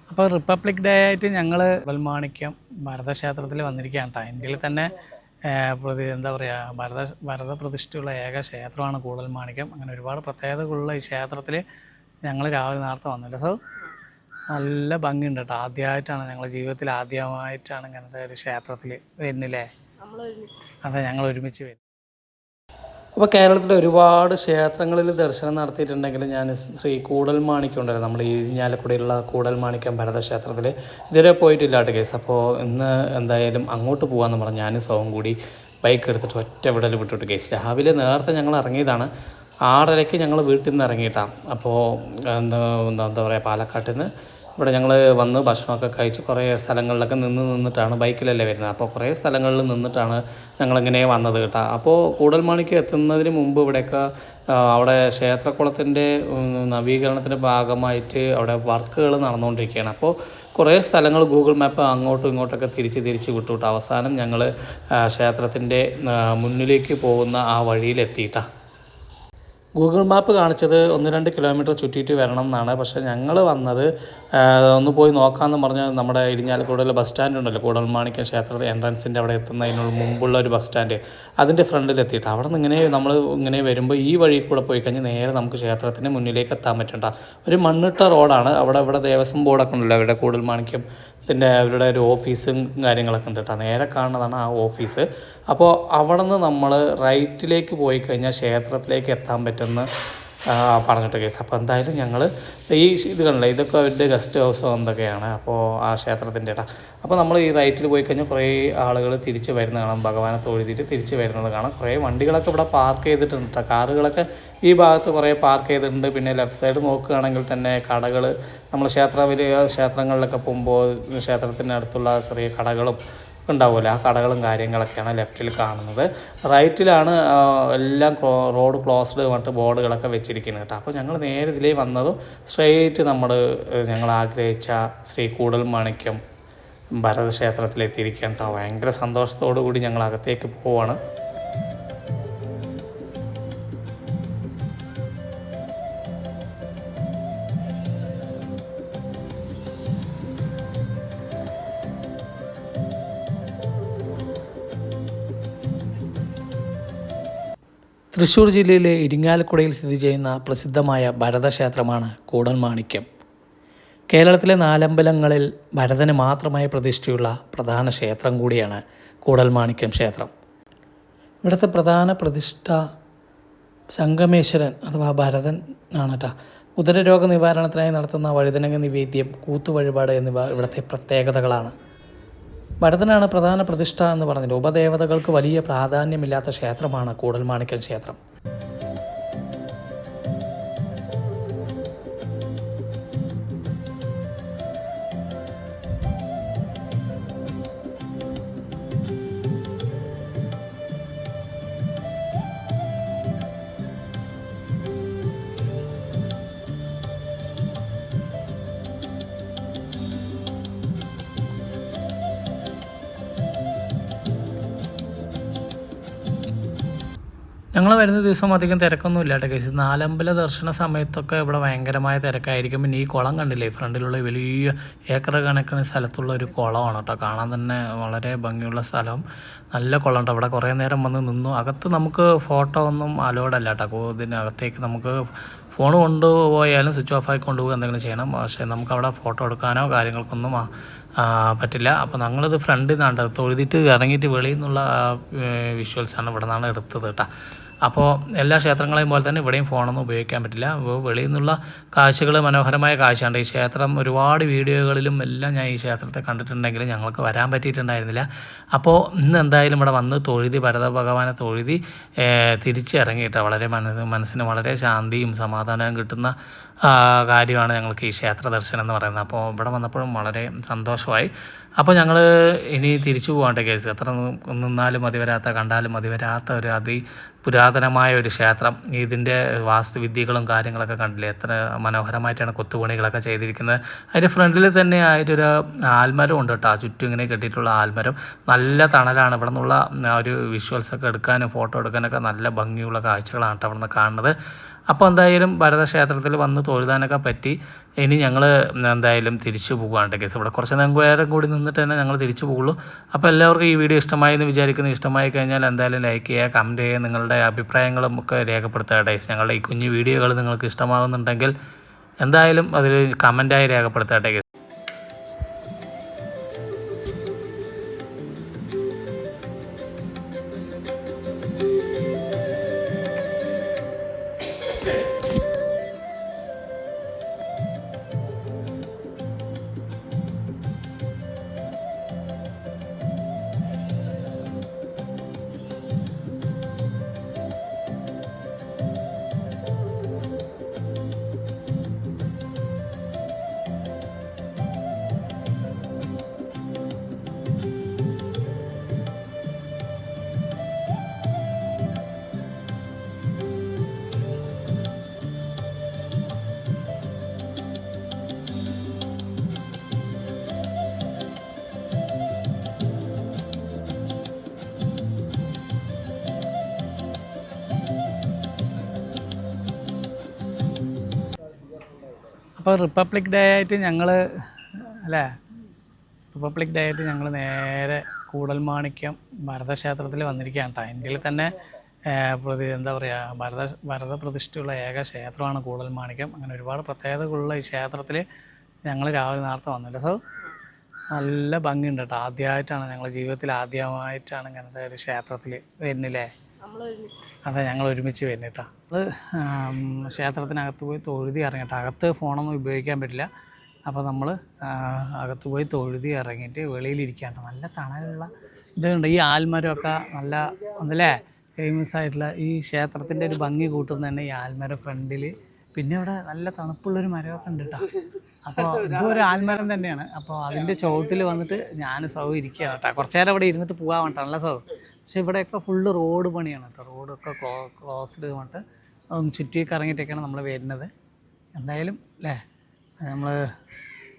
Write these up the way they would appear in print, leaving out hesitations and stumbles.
അപ്പോൾ republic day ആയിട്ട് ഞങ്ങൾ വൽമാണിക്യം ഭാരതക്ഷേത്രത്തിൽ വന്നിരിക്കുകയാണ് കേട്ടോ. ഇന്ത്യയിൽ തന്നെ എന്താ പറയുക ഭാരത പ്രതിഷ്ഠയുള്ള ഏക ക്ഷേത്രമാണ് കൂടൽമാണിക്യം. അങ്ങനെ ഒരുപാട് പ്രത്യേകതകളുള്ള ഈ ക്ഷേത്രത്തിൽ ഞങ്ങൾ രാവിലെ നേരത്തെ വന്നില്ല. സോ നല്ല ഭംഗിയുണ്ട് കേട്ടോ. ആദ്യമായിട്ടാണ് ഞങ്ങൾ ജീവിതത്തിൽ ആദ്യമായിട്ടാണ് ഇങ്ങനത്തെ ഒരു ക്ഷേത്രത്തിൽ വരുന്നില്ലേ. അതെ, ഞങ്ങൾ ഒരുമിച്ച് വരും. അപ്പോൾ കേരളത്തിലെ ഒരുപാട് ക്ഷേത്രങ്ങളിൽ ദർശനം നടത്തിയിട്ടുണ്ടെങ്കിൽ ഞാൻ ശ്രീ കൂടൽമാണിക്യം ഉണ്ടല്ലോ, നമ്മൾ ഈ ഇരിഞ്ഞാലക്കുടയിലുള്ള കൂടൽമാണിക്യം ഭരതക്ഷേത്രത്തിൽ ഇതുവരെ പോയിട്ടില്ല കേട്ടോ കേസ്. അപ്പോൾ ഇന്ന് എന്തായാലും അങ്ങോട്ട് പോകാമെന്ന് പറഞ്ഞു ഞാനും സൗവും കൂടി ബൈക്ക് എടുത്തിട്ട് ഒറ്റ വിടൽ വിട്ടിട്ട് കേസ്. രാവിലെ നേരത്തെ ഞങ്ങൾ ഇറങ്ങിയതാണ്, 6:30 ഞങ്ങൾ വീട്ടിൽ നിന്ന് ഇറങ്ങിയിട്ടാണ്. അപ്പോൾ എന്താ പറയുക, പാലക്കാട്ടിൽ നിന്ന് ഇവിടെ ഞങ്ങൾ വന്ന് ഭക്ഷണമൊക്കെ കഴിച്ച് കുറേ സ്ഥലങ്ങളിലൊക്കെ നിന്നിട്ടാണ്, ബൈക്കിലല്ലേ വരുന്നത്. അപ്പോൾ കുറേ സ്ഥലങ്ങളിൽ നിന്നിട്ടാണ് ഞങ്ങളിങ്ങനെ വന്നത് കേട്ടോ. അപ്പോൾ കൂടൽമാണിക്യം എത്തുന്നതിന് മുമ്പ് ഇവിടെയൊക്കെ അവിടെ ക്ഷേത്രക്കുളത്തിൻ്റെ നവീകരണത്തിൻ്റെ ഭാഗമായിട്ട് അവിടെ വർക്കുകൾ നടന്നുകൊണ്ടിരിക്കുകയാണ്. അപ്പോൾ കുറേ സ്ഥലങ്ങൾ ഗൂഗിൾ മാപ്പ് അങ്ങോട്ടും ഇങ്ങോട്ടൊക്കെ തിരിച്ച് വിട്ടു. അവസാനം ഞങ്ങൾ ക്ഷേത്രത്തിൻ്റെ മുന്നിലേക്ക് പോകുന്ന ആ വഴിയിലെത്തിയിട്ടാണ്. ഗൂഗിൾ മാപ്പ് കാണിച്ചത് 1-2 കിലോമീറ്റർ ചുറ്റിയിട്ട് വരണം എന്നാണ്. പക്ഷേ ഞങ്ങൾ വന്നത് ഒന്ന് പോയി നോക്കാമെന്ന് പറഞ്ഞ് നമ്മുടെ ഇരിഞ്ഞാലക്കുടയിലെ ബസ് സ്റ്റാൻഡ് ഉണ്ടല്ലോ, കൂടൽമാണിക്യം ക്ഷേത്ര എൻട്രൻസിൻ്റെ അവിടെ എത്തുന്നതിന് മുമ്പുള്ള ഒരു ബസ് സ്റ്റാൻഡ്, അതിൻ്റെ ഫ്രണ്ടിലെത്തിയിട്ട് അവിടെ നിന്ന് ഇങ്ങനെ നമ്മൾ ഇങ്ങനെ വരുമ്പോൾ ഈ വഴി കൂടെ പോയി കഴിഞ്ഞാൽ നേരെ നമുക്ക് ക്ഷേത്രത്തിൻ്റെ മുന്നിലേക്ക് എത്താൻ പറ്റണ്ട ഒരു മണ്ണിട്ട റോഡാണ്. ഇവിടെ ദേവസ്വം ബോർഡൊക്കെ ഉണ്ടല്ലോ, അവിടെ കൂടൽമാണിക്യം അവരുടെ ഒരു ഓഫീസും കാര്യങ്ങളൊക്കെ ഉണ്ട് കേട്ടോ. നേരെ കാണുന്നതാണ് ആ ഓഫീസ്. അപ്പോൾ അവിടെ നിന്ന് നമ്മൾ റൈറ്റിലേക്ക് പോയി കഴിഞ്ഞാൽ ക്ഷേത്രത്തിലേക്ക് എത്താൻ പറ്റുമെന്ന് പറഞ്ഞിട്ട് കേസ്. അപ്പോൾ എന്തായാലും ഞങ്ങൾ ഈ ഇത് കണ്ടില്ല, ഇതൊക്കെ അവരുടെ ഗസ്റ്റ് ഹൗസോ എന്തൊക്കെയാണ് അപ്പോൾ ആ ക്ഷേത്രത്തിൻ്റെ കേട്ടോ. അപ്പോൾ നമ്മൾ ഈ റൈറ്റിൽ പോയി കഴിഞ്ഞാൽ കുറേ ആളുകൾ തിരിച്ച് വരുന്നത് കാണാം, ഭഗവാനെ തൊഴുതിയിട്ട് തിരിച്ച് വരുന്നത് കാണാം. കുറേ വണ്ടികളൊക്കെ ഇവിടെ പാർക്ക് ചെയ്തിട്ടുണ്ട് കേട്ടോ. കാറുകളൊക്കെ ഈ ഭാഗത്ത് കുറേ പാർക്ക് ചെയ്തിട്ടുണ്ട്. പിന്നെ ലെഫ്റ്റ് സൈഡ് നോക്കുകയാണെങ്കിൽ തന്നെ കടകൾ, നമ്മൾ ക്ഷേത്രങ്ങളിലൊക്കെ പോകുമ്പോൾ ക്ഷേത്രത്തിൻ്റെ അടുത്തുള്ള ചെറിയ കടകളും ഉണ്ടാവുമല്ലോ, ആ കടകളും കാര്യങ്ങളൊക്കെയാണ് ലെഫ്റ്റിൽ കാണുന്നത്. റൈറ്റിലാണ് എല്ലാം റോഡ് ക്ലോസ്ഡ് പറഞ്ഞിട്ട് ബോർഡുകളൊക്കെ വെച്ചിരിക്കുന്നത് കേട്ടോ. അപ്പോൾ ഞങ്ങൾ നേരെ ഇതിലേ വന്നതും സ്ട്രെയിറ്റ് ഞങ്ങൾ ആഗ്രഹിച്ച ശ്രീ കൂടൽമാണിക്യം ഭരതക്ഷേത്രത്തിലെത്തിയിരിക്കുകയാണ് കേട്ടോ. ഭയങ്കര സന്തോഷത്തോടു കൂടി ഞങ്ങൾ അകത്തേക്ക് പോവുകയാണ്. തൃശ്ശൂർ ജില്ലയിലെ ഇരിങ്ങാലക്കുടയിൽ സ്ഥിതി ചെയ്യുന്ന പ്രസിദ്ധമായ ഭരതക്ഷേത്രമാണ് കൂടൽമാണിക്യം. കേരളത്തിലെ 4 അമ്പലങ്ങളിൽ ഭരതന് മാത്രമായി പ്രതിഷ്ഠയുള്ള പ്രധാന ക്ഷേത്രം കൂടിയാണ് കൂടൽമാണിക്യം ക്ഷേത്രം. ഇവിടുത്തെ പ്രധാന പ്രതിഷ്ഠ സംഗമേശ്വരൻ അഥവാ ഭരതൻ ആണ് കേട്ടോ. ഉദരരോഗ നിവാരണത്തിനായി നടത്തുന്ന വഴുതനങ്ങ നിവേദ്യം, കൂത്തുവഴിപാട് എന്നിവ ഇവിടുത്തെ പ്രത്യേകതകളാണ്. ഭരതനാണ് പ്രധാന പ്രതിഷ്ഠ എന്ന് പറഞ്ഞിട്ട് ഉപദേവതകൾക്ക് വലിയ പ്രാധാന്യമില്ലാത്ത ക്ഷേത്രമാണ് കൂടൽമാണിക്യം ക്ഷേത്രം. ഞങ്ങൾ വരുന്ന ദിവസം അധികം തിരക്കൊന്നും ഇല്ല കേട്ടോ കേസ്. 4 അമ്പല ദർശന സമയത്തൊക്കെ ഇവിടെ ഭയങ്കരമായ തിരക്കായിരിക്കും. പിന്നെ ഈ കുളം കണ്ടില്ലേ, ഫ്രണ്ടിലുള്ള വലിയ ഏക്കർ കണക്കിന് സ്ഥലത്തുള്ള ഒരു കുളമാണ് കേട്ടോ. കാണാൻ തന്നെ വളരെ ഭംഗിയുള്ള സ്ഥലം, നല്ല കുളം ഉണ്ട്. അവിടെ കുറേ നേരം വന്ന് നിന്നു. അകത്ത് നമുക്ക് ഫോട്ടോ ഒന്നും അലോഡല്ല കേട്ടോ. ഇതിനകത്തേക്ക് നമുക്ക് ഫോൺ കൊണ്ടുപോയാലും സ്വിച്ച് ഓഫ് ആക്കി കൊണ്ടുപോകുക എന്തെങ്കിലും ചെയ്യണം. പക്ഷേ നമുക്കവിടെ ഫോട്ടോ എടുക്കാനോ കാര്യങ്ങൾക്കൊന്നും പറ്റില്ല. അപ്പോൾ ഞങ്ങളിത് ഫ്രണ്ടിൽ നിന്നാണ് തൊഴുതിട്ട് ഇറങ്ങിയിട്ട് വെളിയിൽ നിന്നുള്ള വിഷ്വൽസാണ് ഇവിടെ നിന്നാണ് എടുത്തത് കേട്ടോ. അപ്പോൾ എല്ലാ ക്ഷേത്രങ്ങളെയും പോലെ തന്നെ ഇവിടെയും ഫോണൊന്നും ഉപയോഗിക്കാൻ പറ്റില്ല. വെളിയിൽ നിന്നുള്ള കാഴ്ചകൾ മനോഹരമായ കാഴ്ചയുണ്ട്. ഈ ക്ഷേത്രം ഒരുപാട് വീഡിയോകളിലും എല്ലാം ഞാൻ ഈ ക്ഷേത്രത്തെ കണ്ടിട്ടുണ്ടെങ്കിലും ഞങ്ങൾക്ക് വരാൻ പറ്റിയിട്ടുണ്ടായിരുന്നില്ല. അപ്പോൾ ഇന്ന് എന്തായാലും ഇവിടെ വന്ന് തൊഴുതി ഭരത ഭഗവാനെ തൊഴുതി തിരിച്ചിറങ്ങിയിട്ട് വളരെ മനസ്സിന് വളരെ ശാന്തിയും സമാധാനവും കിട്ടുന്ന കാര്യമാണ് ഞങ്ങൾക്ക് ഈ ക്ഷേത്ര ദർശനം എന്ന് പറയുന്നത്. അപ്പോൾ ഇവിടെ വന്നപ്പോഴും വളരെ സന്തോഷമായി. അപ്പോൾ ഞങ്ങൾ ഇനി തിരിച്ചു പോകേണ്ട കേസ്. എത്ര നിന്നാലും കണ്ടാലും മതിവരാത്ത ഒരു പുരാതനമായ ഒരു ക്ഷേത്രം. ഇതിൻ്റെ വാസ്തുവിദ്യകളും കാര്യങ്ങളൊക്കെ കണ്ടില്ലേ, എത്ര മനോഹരമായിട്ടാണ് കൊത്തുപണികളൊക്കെ ചെയ്തിരിക്കുന്നത്. അതിൻ്റെ ഫ്രണ്ടിൽ തന്നെ ആയിട്ടൊരു ആൽമരം ഉണ്ട് കേട്ടോ, ചുറ്റും ഇങ്ങനെ കെട്ടിയിട്ടുള്ള ആൽമരം. നല്ല തണലാണ്. ഇവിടെ നിന്നുള്ള ഒരു വിഷ്വൽസൊക്കെ എടുക്കാനും ഫോട്ടോ എടുക്കാനൊക്കെ നല്ല ഭംഗിയുള്ള കാഴ്ചകളാണ് കേട്ടോ അവിടെ നിന്ന് കാണുന്നത്. അപ്പോൾ എന്തായാലും ഭരതക്ഷേത്രത്തിൽ വന്ന് തൊഴുതാനൊക്കെ പറ്റി. ഇനി ഞങ്ങൾ എന്തായാലും തിരിച്ചു പോകുകയാണ് കേസ്. ഇവിടെ കുറച്ച് നേരം കൂടി നിന്നിട്ട് തന്നെ ഞങ്ങൾ തിരിച്ചു പോകുള്ളൂ. അപ്പോൾ എല്ലാവർക്കും ഈ വീഡിയോ ഇഷ്ടമായി എന്ന് വിചാരിക്കുന്നു. ഇഷ്ടമായി കഴിഞ്ഞാൽ എന്തായാലും ലൈക്ക് ചെയ്യുക, കമൻറ്റ് ചെയ്യുക, നിങ്ങളുടെ അഭിപ്രായങ്ങളും ഒക്കെ രേഖപ്പെടുത്തുക ഗൈസ്. ഞങ്ങളുടെ ഈ കുഞ്ഞു വീഡിയോകൾ നിങ്ങൾക്ക് ഇഷ്ടമാകുന്നുണ്ടെങ്കിൽ എന്തായാലും അതിൽ കമൻറ്റായി രേഖപ്പെടുത്തുക ഗൈസ്. അപ്പോൾ റിപ്പബ്ലിക് ഡേ ആയിട്ട് ഞങ്ങൾ നേരെ കൂടൽമാണിക്യം ഭരതക്ഷേത്രത്തിൽ വന്നിരിക്കുകയാണ് കേട്ടോ. ഇന്ത്യയിൽ തന്നെ എന്താ പറയുക ഭരത പ്രതിഷ്ഠയുള്ള ഏക ക്ഷേത്രമാണ് കൂടൽമാണിക്യം. അങ്ങനെ ഒരുപാട് പ്രത്യേകതകളുള്ള ഈ ക്ഷേത്രത്തിൽ ഞങ്ങൾ രാവിലെ നേരത്തെ വന്നില്ല. സോ നല്ല ഭംഗിയുണ്ട് കേട്ടോ. ആദ്യമായിട്ടാണ് ഞങ്ങളുടെ ജീവിതത്തിൽ ആദ്യമായിട്ടാണ് ഇങ്ങനത്തെ ഒരു ക്ഷേത്രത്തിൽ വരുന്നില്ലേ. അതെ, ഞങ്ങൾ ഒരുമിച്ച് വരുന്നിട്ടാ. നമ്മൾ ക്ഷേത്രത്തിനകത്ത് പോയി തൊഴുതി ഇറങ്ങിയിട്ട്, അകത്ത് ഫോണൊന്നും ഉപയോഗിക്കാൻ പറ്റില്ല. അപ്പോൾ നമ്മൾ അകത്ത് പോയി തൊഴുതി ഇറങ്ങിയിട്ട് വെളിയിലിരിക്കാണ്ട് നല്ല തണലുള്ള ഇതുണ്ട്. ഈ ആൽമരമൊക്കെ നല്ല ഒന്നല്ലേ ഫേമസ് ആയിട്ടുള്ള ഈ ക്ഷേത്രത്തിൻ്റെ ഒരു ഭംഗി കൂട്ടുന്ന തന്നെ ഈ ആൽമര ഫ്രണ്ടിൽ. പിന്നെ ഇവിടെ നല്ല തണുപ്പുള്ളൊരു മരമൊക്കെ ഉണ്ട് കേട്ടോ. അപ്പോൾ ഇതും ഒരു ആൽമരം തന്നെയാണ്. അപ്പോൾ അതിൻ്റെ ചുവട്ടിൽ വന്നിട്ട് ഞാൻ സൗ ഇരിക്കുകയാണ് കേട്ടോ. കുറച്ച് നേരം ഇവിടെ ഇരുന്നിട്ട് പോകാൻ വേണ്ട നല്ല സൗ. പക്ഷേ ഇവിടെയൊക്കെ ഫുള്ള് റോഡ് പണിയാണ് കേട്ടോ. റോഡൊക്കെ ക്ലോസ്ഡ് ചെയ്തിട്ട് ഒന്ന് ചുറ്റിയൊക്കെ ഇറങ്ങിയിട്ടൊക്കെയാണ് നമ്മൾ വരുന്നത്. എന്തായാലും അല്ലേ, നമ്മൾ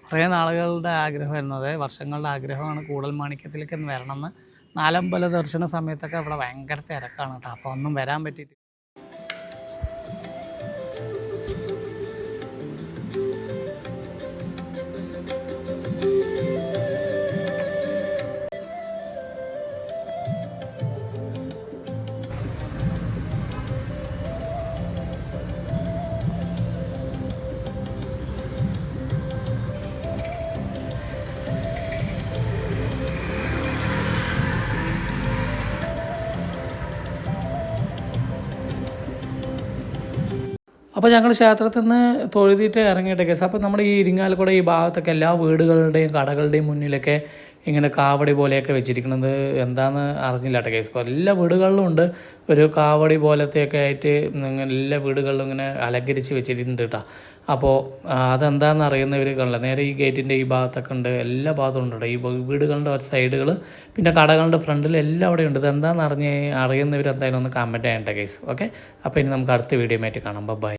കുറേ നാളുകളുടെ ആഗ്രഹമായിരുന്നു, അതെ വർഷങ്ങളുടെ ആഗ്രഹമാണ് കൂടൽമാണിക്യത്തിലേക്ക് ഒന്ന് വരണമെന്ന്. നാലമ്പല ദർശന സമയത്തൊക്കെ ഇവിടെ ഭയങ്കര തിരക്കാണ് കേട്ടോ. അപ്പോൾ ഒന്നും വരാൻ പറ്റിയിട്ട്. അപ്പോൾ ഞങ്ങൾ ക്ഷേത്രത്തിൽ നിന്ന് തൊഴുതിയിട്ട് ഇറങ്ങിയിട്ട് കേസ്. അപ്പോൾ നമ്മുടെ ഈ ഇരിങ്ങാലക്കുട ഈ ഭാഗത്തൊക്കെ എല്ലാ വീടുകളുടെയും കടകളുടെയും മുന്നിലൊക്കെ ഇങ്ങനെ കാവടി പോലെയൊക്കെ വെച്ചിരിക്കുന്നത് എന്താണെന്ന് അറിഞ്ഞില്ല കേട്ടോ കേസ്. എല്ലാ വീടുകളിലും ഉണ്ട് ഒരു കാവടി പോലത്തെയൊക്കെ ആയിട്ട് എല്ലാ വീടുകളിലും ഇങ്ങനെ അലങ്കരിച്ച് വെച്ചിട്ടുണ്ട് കേട്ടോ. അപ്പോൾ അതെന്താണെന്ന് അറിയുന്നവർ കാണില്ല. നേരെ ഈ ഗേറ്റിൻ്റെ ഈ ഭാഗത്തൊക്കെ ഉണ്ട്, എല്ലാ ഭാഗത്തും ഉണ്ട് കേട്ടോ. ഈ വീടുകളുടെ ഒരു സൈഡുകൾ പിന്നെ കടകളുടെ ഫ്രണ്ടിൽ എല്ലാം അവിടെ ഉണ്ട്. ഇതെന്താണെന്ന് അറിയുന്നവർ എന്തായാലും ഒന്ന് കമൻറ്റ് ചെയ്യണ്ട കേസ്. ഓക്കെ, അപ്പോൾ ഇനി നമുക്ക് അടുത്ത വീഡിയോ ആയിട്ട് കാണാം. ബൈ.